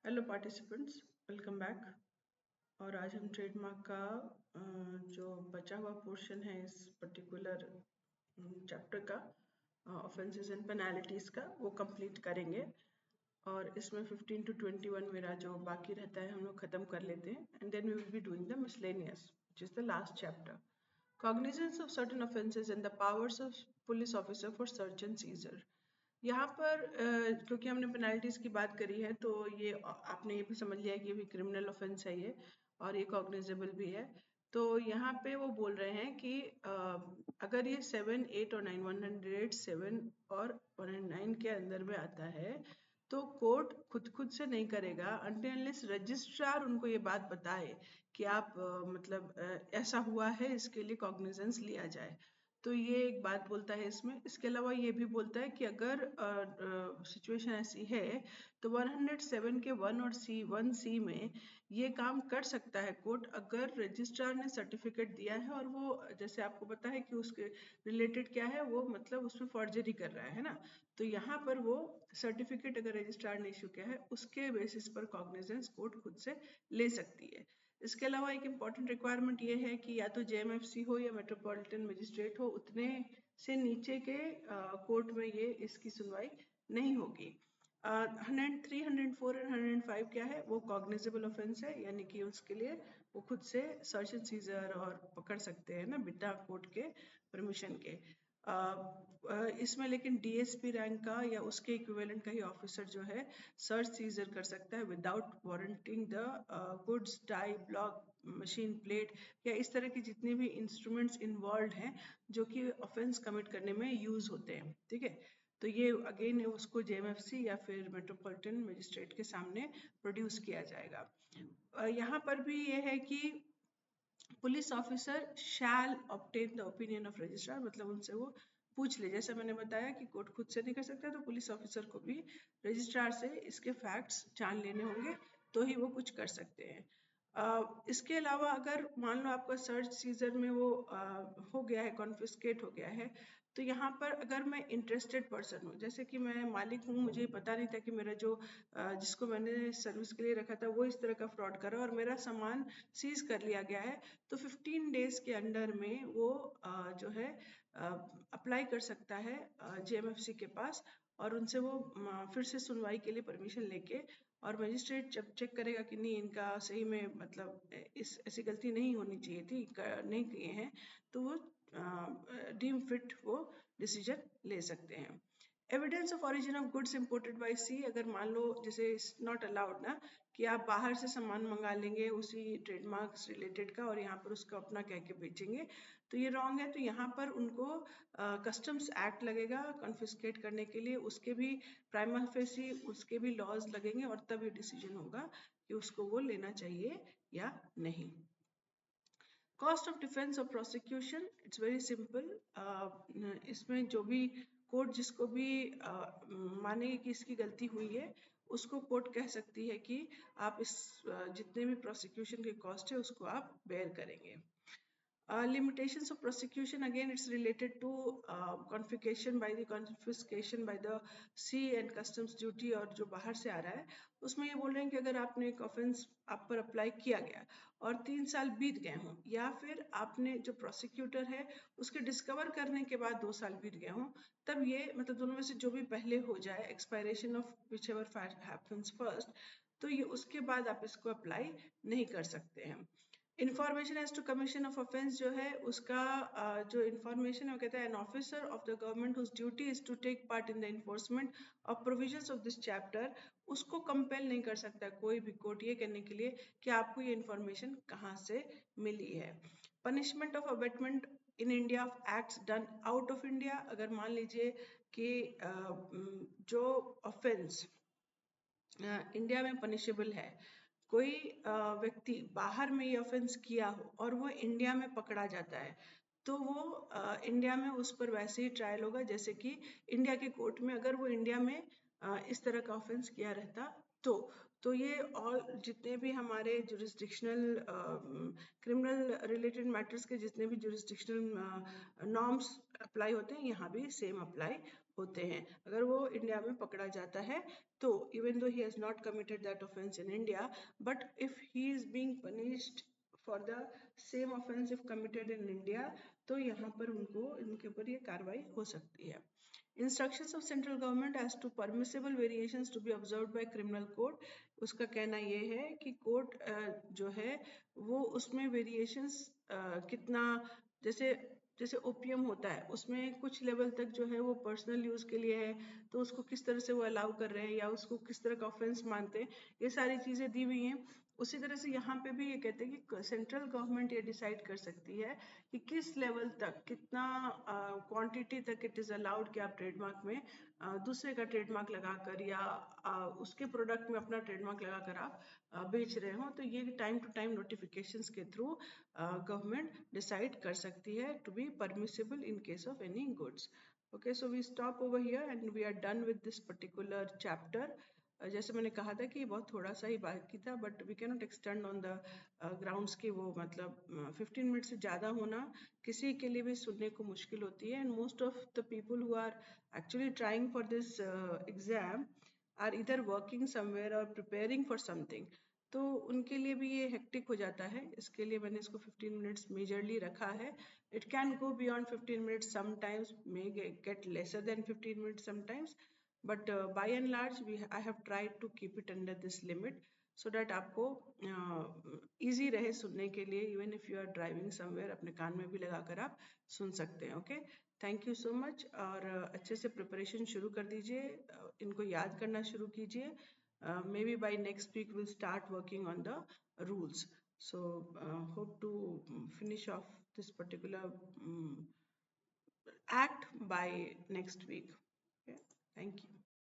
Hello participants, welcome back. और आज हम ट्रेडमार्क का जो बचा हुआ पोर्शन है इस पर्टिकुलर चैप्टर का ऑफेंसेस एंड पेनल्टीज का वो कंप्लीट करेंगे। और इसमें 15 to 21 मेरा जो बाकी रहता है हम लोग खत्म कर लेते हैं and then we will be doing the miscellaneous which is the last chapter. Cognizance of certain offences and the powers of police officer for search and seizure। यहाँ पर क्योंकि हमने पेनल्टीज की बात करी है तो ये आपने ये भी समझ लिया कि ये भी क्रिमिनल ऑफेंस है ये, और ये कॉग्निजेबल भी है। तो यहाँ पे वो बोल रहे हैं कि अगर ये 7, 8 और 9, 108, 7 और 109 के अंदर में आता है तो कोर्ट खुद से नहीं करेगा अनटिल अनलेस रजिस्ट्रार उनको ये बात बताए कि आप ऐसा हुआ है, इसके लिए कॉग्निजेंस लिया जाए। तो ये एक बात बोलता है इसमें। इसके अलावा ये भी बोलता है कि अगर सिचुएशन ऐसी है तो 107 के 1 और 1C में ये काम कर सकता है कोर्ट, अगर रजिस्ट्रार ने सर्टिफिकेट दिया है और वो जैसे आपको पता है कि उसके रिलेटेड क्या है, वो मतलब उसमें फॉर्जरी कर रहा है ना। तो यहाँ पर वो सर्टिफिकेट अगर रजिस्ट्रार ने इशू किया है उसके बेसिस पर कॉग्निजेंस कोर्ट खुद से ले सकती है। इसके अलावा एक इम्पॉर्टेंट रिक्वायरमेंट ये है कि या तो जेएमएफसी हो या मेट्रोपॉलिटन मजिस्ट्रेट हो, उतने से नीचे के कोर्ट में ये इसकी सुनवाई नहीं होगी। 103, 104 और 105 क्या है, वो कॉग्निजेबल ऑफेंस है, यानी कि उसके लिए वो खुद से सर्च एंड सीजर और पकड़ सकते हैं ना बिना कोर्ट के परमिशन के। इसमें लेकिन डीएसपी रैंक का या उसके इक्विवेलेंट का ही ऑफिसर जो है सर्च सीजर कर सकता है without warranting the goods, die, block, machine plate या इस तरह के जितने भी इंस्ट्रूमेंट्स इन्वॉल्व हैं जो कि ऑफेंस कमिट करने में यूज होते हैं। ठीक है, तो ये अगेन उसको जेएमएफसी या फिर मेट्रोपॉलिटन मजिस्ट्रेट के सामने प्रोड्यूस किया जाएगा। यहाँ पर भी ये है कि police officer shall obtain the opinion of registrar, मतलब उनसे वो पूछ ले। जैसा मैंने बताया कि कोर्ट खुद से नहीं कर सकता, तो पुलिस ऑफिसर को भी रजिस्ट्रार से इसके फैक्ट्स जान लेने होंगे तो ही वो कुछ कर सकते हैं। इसके अलावा अगर मान लो आपका सर्च सीजर में वो हो गया है, कॉन्फिस्केट हो गया है, तो यहाँ पर अगर मैं इंटरेस्टेड पर्सन हूँ, जैसे कि मैं मालिक हूँ, मुझे पता नहीं था कि मेरा जो जिसको मैंने सर्विस के लिए रखा था वो इस तरह का फ्रॉड कर रहा है और मेरा सामान सीज कर लिया गया है, तो 15 डेज के अंडर में वो जो है अप्लाई कर सकता है जेएमएफसी के पास, और उनसे वो फिर से सुनवाई के लिए परमिशन लेके, और मजिस्ट्रेट जब चेक करेगा कि नहीं इनका सही में मतलब इस ऐसी गलती नहीं होनी चाहिए थी, नहीं किए हैं, तो वो डीम फिट वो डिसीजन ले सकते हैं। Evidence of origin of goods imported by sea, अगर मान लो जैसे इट्स नॉट अलाउड ना कि आप बाहर से सामान मंगा लेंगे उसी ट्रेडमार्क्स रिलेटेड का और यहाँ पर उसका अपना कह के बेचेंगे, तो ये रॉन्ग है। तो यहाँ पर उनको कस्टम्स एक्ट लगेगा कॉन्फिस्केट करने के लिए, उसके भी प्राइमा फेसी उसके भी लॉज लगेंगे और तब ये डिसीजन होगा कि उसको वो लेना चाहिए या नहीं। कॉस्ट ऑफ डिफेंस और प्रोसिक्यूशन, इट्स वेरी सिंपल। इसमें जो भी कोर्ट जिसको भी मानेगी कि इसकी गलती हुई है, उसको कोर्ट कह सकती है कि आप इस जितने भी प्रोसिक्यूशन के कॉस्ट है उसको आप बेयर करेंगे। Limitations of prosecution, again it's related to confiscation by the sea and customs duty, और जो बाहर से आ रहा है उसमें ये बोल रहे हैं कि अगर आपने एक ऑफेंस आप पर अप्लाई किया गया और 3 साल बीत गए हों, या फिर आपने जो प्रोसिक्यूटर है उसके डिस्कवर करने के बाद 2 साल बीत गए हों, तब ये मतलब दोनों में से जो भी पहले हो जाए, expiration of which ever happens first, तो ये उसके बाद आप इसको अप्लाई नहीं कर सकते हैं। Information as to commission of offence जो है उसका जो इंफॉर्मेशन है वो कहता है an officer of the government whose duty is to take part in the enforcement of provisions of this chapter, उसको कंपेल नहीं कर सकता कोई भी कोर्ट ये करने के लिए कि आपको ये इंफॉर्मेशन कहाँ से मिली है। Punishment of abetment in India of acts done out of India, अगर मान लीजिए कि जो ऑफेंस इंडिया में पनिशेबल है, कोई व्यक्ति बाहर में ये ऑफेंस किया हो और वो इंडिया में पकड़ा जाता है, तो वो इंडिया में उस पर वैसे ही ट्रायल होगा जैसे कि इंडिया के कोर्ट में अगर वो इंडिया में इस तरह का ऑफेंस किया रहता। तो तो ये ऑल जितने भी हमारे जुरिस्डिक्शनल क्रिमिनल रिलेटेड मैटर्स के जितने भी जुरिस्डिक्शनल नॉर्म्स अप्लाई होते हैं यहाँ भी सेम अप्लाई होते हैं। अगर वो इंडिया में पकड़ा जाता है तो even though he has not committed that offence in India, but if he is being punished for the same offence if committed in India, तो यहाँ पर इनके ऊपर ये कार्रवाई हो सकती है। Instructions of central government as to permissible variations to be observed by criminal code, उसका कहना ये है कि कोर्ट जो है वो उसमें वेरिएशंस कितना, जैसे जैसे ओपीएम होता है उसमें कुछ लेवल तक जो है वो पर्सनल यूज के लिए है, तो उसको किस तरह से वो अलाउ कर रहे हैं या उसको किस तरह का ऑफेंस मानते हैं, ये सारी चीजें दी हुई हैं। उसी तरह से यहाँ पे भी ये कहते हैं कि सेंट्रल गवर्नमेंट ये डिसाइड कर सकती है कि किस लेवल तक कितना क्वांटिटी तक इट इज अलाउड कि आप ट्रेडमार्क में दूसरे का ट्रेडमार्क लगाकर या उसके प्रोडक्ट में अपना ट्रेडमार्क लगाकर आप बेच रहे हो। तो ये टाइम टू टाइम नोटिफिकेशंस के थ्रू गवर्नमेंट डिसाइड कर सकती है to be permissible in case of any goods. Okay, so we stop over here and we are done with this particular chapter. जैसे मैंने कहा था कि बहुत थोड़ा सा ही बाकी था, but we can not extend on the grounds की वो मतलब 15 मिनट से ज़्यादा होना किसी के लिए भी सुनने को मुश्किल होती है। And most of the people who are actually trying for this exam are इधर वर्किंग समवेयर और प्रिपेयरिंग फॉर समथिंग, तो उनके लिए भी ये हेक्टिक हो जाता है। इसके लिए मैंने इसको 15 मिनट्स मेजरली रखा है। It can go beyond 15 minutes sometimes, may get lesser than 15 minutes sometimes, but by and large I have tried to keep it under this limit so that आपको इजी रहे सुनने के लिए। Even if you are driving somewhere अपने कान में भी लगाकर आप सुन सकते हैं। Okay, thank you so much. और अच्छे से प्रिपरेशन शुरू कर दीजिए, इनको याद करना शुरू कीजिए। maybe by next week we'll start working on the rules. So hope to finish off this particular act by next week. Okay, thank you.